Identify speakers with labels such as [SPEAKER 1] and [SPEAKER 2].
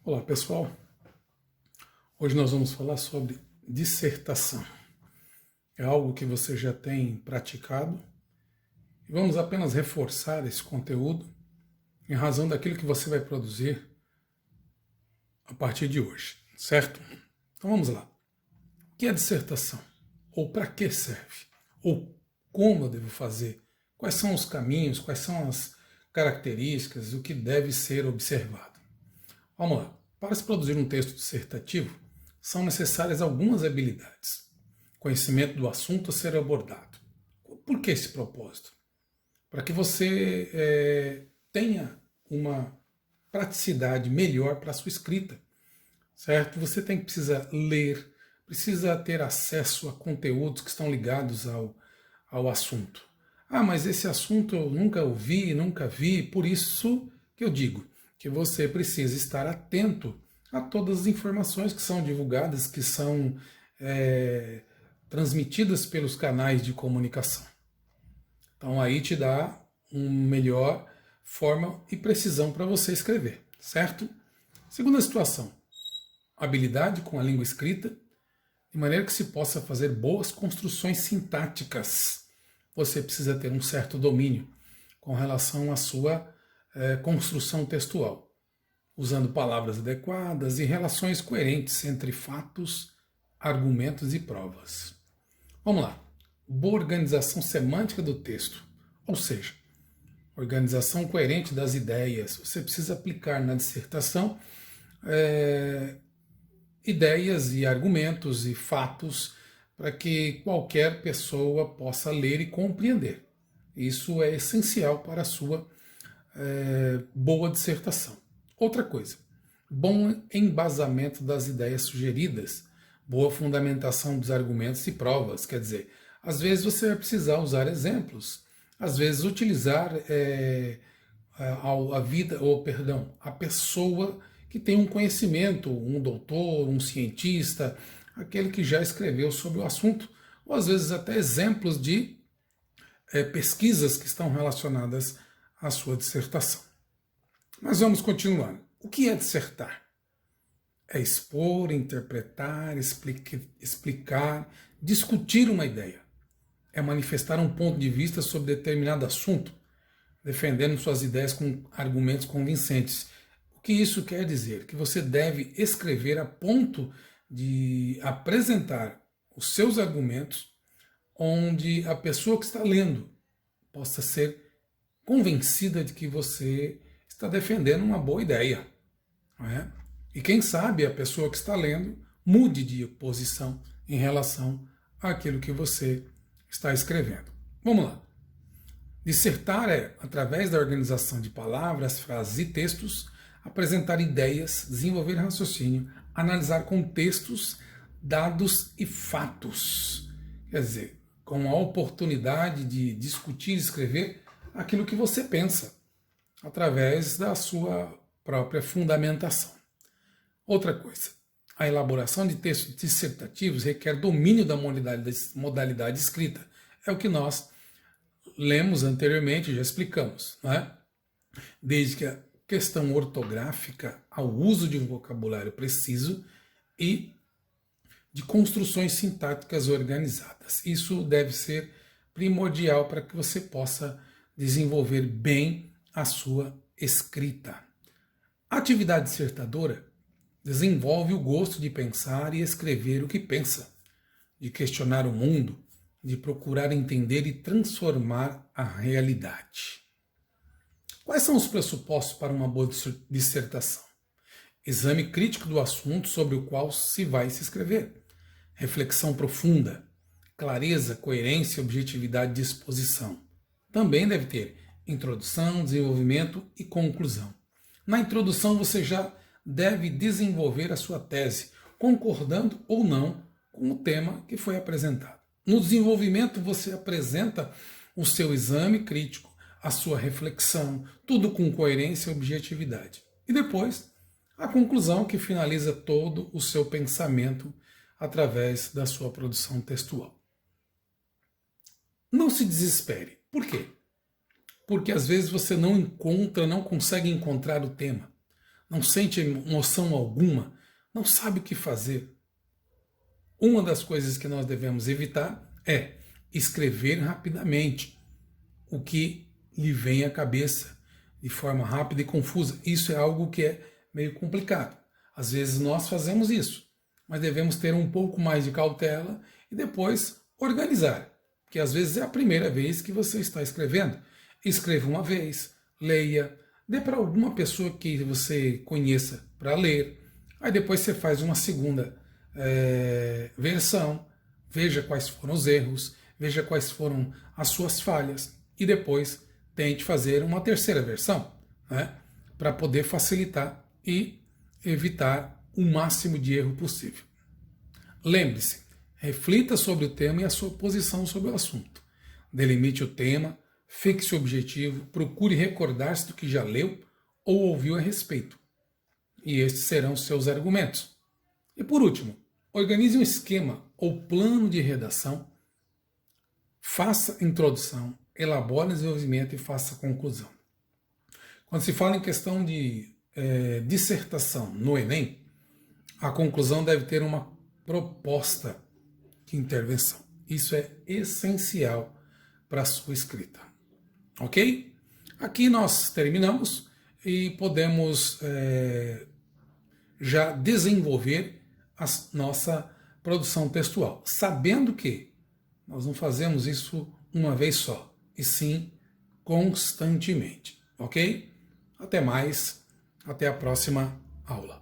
[SPEAKER 1] Olá pessoal, hoje nós vamos falar sobre dissertação. É algo que você já tem praticado e vamos apenas reforçar esse conteúdo em razão daquilo que você vai produzir a partir de hoje, certo? Então vamos lá. O que é dissertação? Ou para que serve? Ou como eu devo fazer? Quais são os caminhos? Quais são as características? O que deve ser observado? Vamos lá. Para se produzir um texto dissertativo, são necessárias algumas habilidades. Conhecimento do assunto a ser abordado. Por que esse propósito? Para que você tenha uma praticidade melhor para a sua escrita, certo? Você precisa ler, precisa ter acesso a conteúdos que estão ligados ao assunto. Ah, mas esse assunto eu nunca ouvi, nunca vi, por isso que eu digo que você precisa estar atento a todas as informações que são divulgadas, que são transmitidas pelos canais de comunicação. Então aí te dá uma melhor forma e precisão para você escrever, certo? Segunda situação, habilidade com a língua escrita, de maneira que se possa fazer boas construções sintáticas. Você precisa ter um certo domínio com relação à sua construção textual, usando palavras adequadas e relações coerentes entre fatos, argumentos e provas. Vamos lá. Boa organização semântica do texto, ou seja, organização coerente das ideias. Você precisa aplicar na dissertação ideias e argumentos e fatos para que qualquer pessoa possa ler e compreender. Isso é essencial para a sua boa dissertação. Outra coisa, bom embasamento das ideias sugeridas, boa fundamentação dos argumentos e provas, quer dizer, às vezes você vai precisar usar exemplos, às vezes utilizar a pessoa que tem um conhecimento, um doutor, um cientista, aquele que já escreveu sobre o assunto, ou às vezes até exemplos de pesquisas que estão relacionadas à sua dissertação. Mas vamos continuando. O que é dissertar? É expor, interpretar, explicar, discutir uma ideia. É manifestar um ponto de vista sobre determinado assunto, defendendo suas ideias com argumentos convincentes. O que isso quer dizer? Que você deve escrever a ponto de apresentar os seus argumentos onde a pessoa que está lendo possa ser convencida de que você está defendendo uma boa ideia. Não é? E quem sabe a pessoa que está lendo mude de posição em relação àquilo que você está escrevendo. Vamos lá. Dissertar é, através da organização de palavras, frases e textos, apresentar ideias, desenvolver raciocínio, analisar contextos, dados e fatos. Quer dizer, com a oportunidade de discutir e escrever aquilo que você pensa, através da sua própria fundamentação. Outra coisa, a elaboração de textos dissertativos requer domínio da modalidade escrita. É o que nós lemos anteriormente, já explicamos, não é? Desde que a questão ortográfica ao uso de um vocabulário preciso e de construções sintáticas organizadas. Isso deve ser primordial para que você possa desenvolver bem a sua escrita. A atividade dissertadora desenvolve o gosto de pensar e escrever o que pensa, de questionar o mundo, de procurar entender e transformar a realidade. Quais são os pressupostos para uma boa dissertação? Exame crítico do assunto sobre o qual se vai se escrever. Reflexão profunda, clareza, coerência, objetividade de exposição. Também deve ter introdução, desenvolvimento e conclusão. Na introdução você já deve desenvolver a sua tese, concordando ou não com o tema que foi apresentado. No desenvolvimento você apresenta o seu exame crítico, a sua reflexão, tudo com coerência e objetividade. E depois, a conclusão que finaliza todo o seu pensamento através da sua produção textual. Não se desespere. Por quê? Porque às vezes você não consegue encontrar o tema. não sente emoção alguma, não sabe o que fazer. Uma das coisas que nós devemos evitar é escrever rapidamente o que lhe vem à cabeça de forma rápida e confusa. Isso é algo que é meio complicado. Às vezes nós fazemos isso, mas devemos ter um pouco mais de cautela e depois organizar, porque às vezes é a primeira vez que você está escrevendo. Escreva uma vez, leia, dê para alguma pessoa que você conheça para ler, aí depois você faz uma segunda versão, veja quais foram os erros, veja quais foram as suas falhas e depois tente fazer uma terceira versão, né, para poder facilitar e evitar o máximo de erro possível. Lembre-se, reflita sobre o tema e a sua posição sobre o assunto. Delimite o tema, fixe o objetivo, procure recordar-se do que já leu ou ouviu a respeito. E estes serão os seus argumentos. E por último, organize um esquema ou plano de redação, faça introdução, elabore desenvolvimento e faça conclusão. Quando se fala em questão de dissertação no Enem, a conclusão deve ter uma proposta de intervenção. Isso é essencial para a sua escrita. Ok? Aqui nós terminamos e podemos já desenvolver a nossa produção textual, sabendo que nós não fazemos isso uma vez só, e sim constantemente. Ok? Até mais, até a próxima aula.